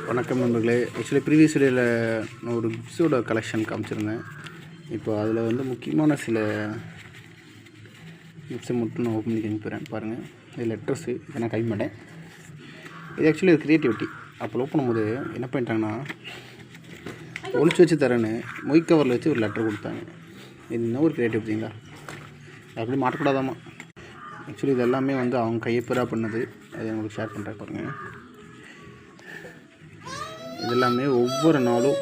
வணக்கம் நண்பர்களே. Actually previous வீடியோவில் நான் ஒரு கிஃப்ட்ஸோட கலெக்ஷன் காமிச்சிருந்தேன். இப்போ அதில் வந்து முக்கியமான சில கிஃப்ட்ஸை மட்டும் நான் ஓப்பன் பண்ணி காமிக்கிறேன். பாருங்கள், இது லெட்டர்ஸு. இதை நான் காமிக்க மாட்டேன். இது ஆக்சுவலி ஒரு க்ரியேட்டிவிட்டி. அப்போ ஓப்பன் பண்ணும்போது என்ன பண்ணிட்டாங்கன்னா, ஒழிச்சு வச்சு தரேன்னு மொய் கவரில் வச்சு ஒரு லெட்டர் கொடுத்தாங்க. இது இன்னும் ஒரு க்ரியேட்டிவிட்டிங்களா? அப்படி மாட்டக்கூடாதாமா. ஆக்சுவலி இது எல்லாமே வந்து அவங்க கையப்பெறாக பண்ணது. அதை உங்களுக்கு ஷேர் பண்ணுறேன். பாருங்கள், இது எல்லாமே ஒவ்வொரு நாளும்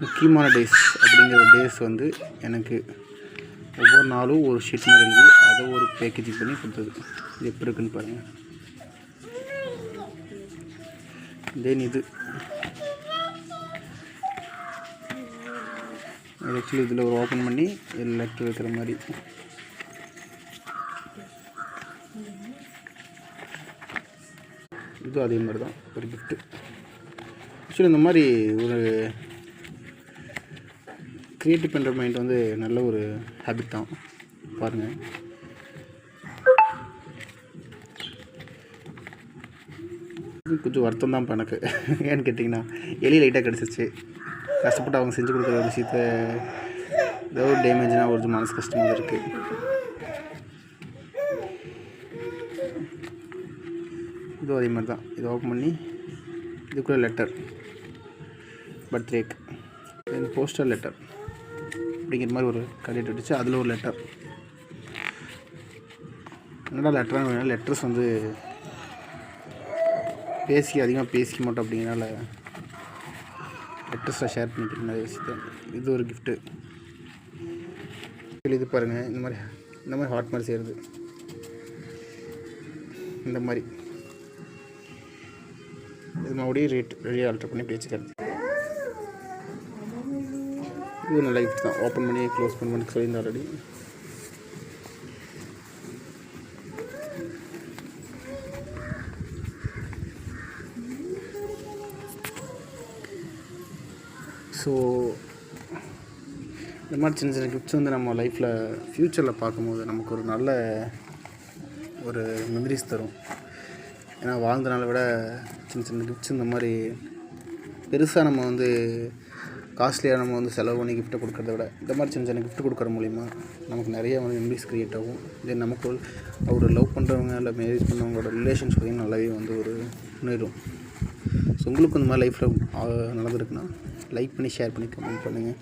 முக்கியமான டேஸ் அப்படிங்கிற டேஸ் வந்து எனக்கு ஒவ்வொரு நாளும் ஒரு ஷீட் மாதிரி எழுதி அதை ஒரு பேக்கேஜிங் பண்ணி கொடுத்தது. இது எப்படி இருக்குன்னு பாருங்கள். தென் இது ஆக்சுவலி இதில் ஒரு ஓப்பன் பண்ணி லெட்டர் வைக்கிற மாதிரி. இதுவும் அதே மாதிரி தான் ஒரு கிஃப்ட்டு. ஆக்சுவலி இந்த மாதிரி ஒரு க்ரியேட்டிவ் பண்ணுற மைண்ட் வந்து நல்ல ஒரு ஹேபிட் தான். பாருங்கள், இது கொஞ்சம் வருத்தம் தான் இப்போ எனக்கு. ஏன்னு கேட்டிங்கன்னா, எலி லைட்டாக கிடச்சிருச்சு. கஷ்டப்பட்டு அவங்க செஞ்சு கொடுக்குற ஒரு விஷயத்த ஏதோ ஒரு டேமேஜ்னால் ஒரு மனசு கஷ்டமாக இருக்குது. இதுவும் அதே மாதிரி தான். இதை ஓப்பன் பண்ணி இதுக்குள்ளே லெட்டர், பர்த்டேக்கு, தென் போஸ்டல் லெட்டர் அப்படிங்கிற மாதிரி ஒரு கடிட்டு விட்டுச்சு. அதில் ஒரு லெட்டர். என்னடா லெட்டராக வேணும், லெட்டர்ஸ் வந்து அதிகமாக பேசிக்க மாட்டோம். அப்படிங்கிறனால லெட்டர்ஸில் ஷேர் பண்ணிக்கிறேன் நிறைய விஷயத்தை. இது ஒரு கிஃப்ட்டு. இது பாருங்கள், இந்த மாதிரி ஹார்ட் மாதிரி செய்கிறது. இந்த மாதிரி இது மறுபடியும் ரெடி ஆல்ட்ரு பண்ணி பேச்சுக்கிறது. இது நல்ல கிஃப்ட் தான். ஓப்பன் பண்ணி க்ளோஸ் பண்ணி சொல்லியிருந்தேன் ஆல்ரெடி. ஸோ இந்த மாதிரி சின்ன சின்ன கிஃப்ட்ஸ் வந்து நம்ம லைஃப்பில் ஃப்யூச்சரில் பார்க்கும்போது நமக்கு ஒரு நல்ல ஒரு மெமரிஸ் தரும். ஏன்னா வாழ்ந்தனால விட சின்ன சின்ன கிஃப்ட்ஸ் இந்த மாதிரி பெருசாக நம்ம வந்து காஸ்ட்லியாக நம்ம வந்து செலவு பண்ணி கிஃப்ட்டை கொடுக்குறத விட இந்த மாதிரி சின்ன சின்ன கிஃப்ட் கொடுக்குற மூலிமா நமக்கு நிறைய வந்து மெமரிஸ் க்ரியேட் ஆகும். இதே நமக்கு ஒரு லவ் பண்ணுறவங்க இல்லை மேரேஜ் பண்ணவங்களோட ரிலேஷன்ஷிப்பையும் நல்லாவே வந்து ஒரு முன்னேறும். ஸோ உங்களுக்கு இந்த மாதிரி லைஃப்பில் நடந்திருக்குன்னா லைக் பண்ணி ஷேர் பண்ணி கமெண்ட் பண்ணுங்கள்.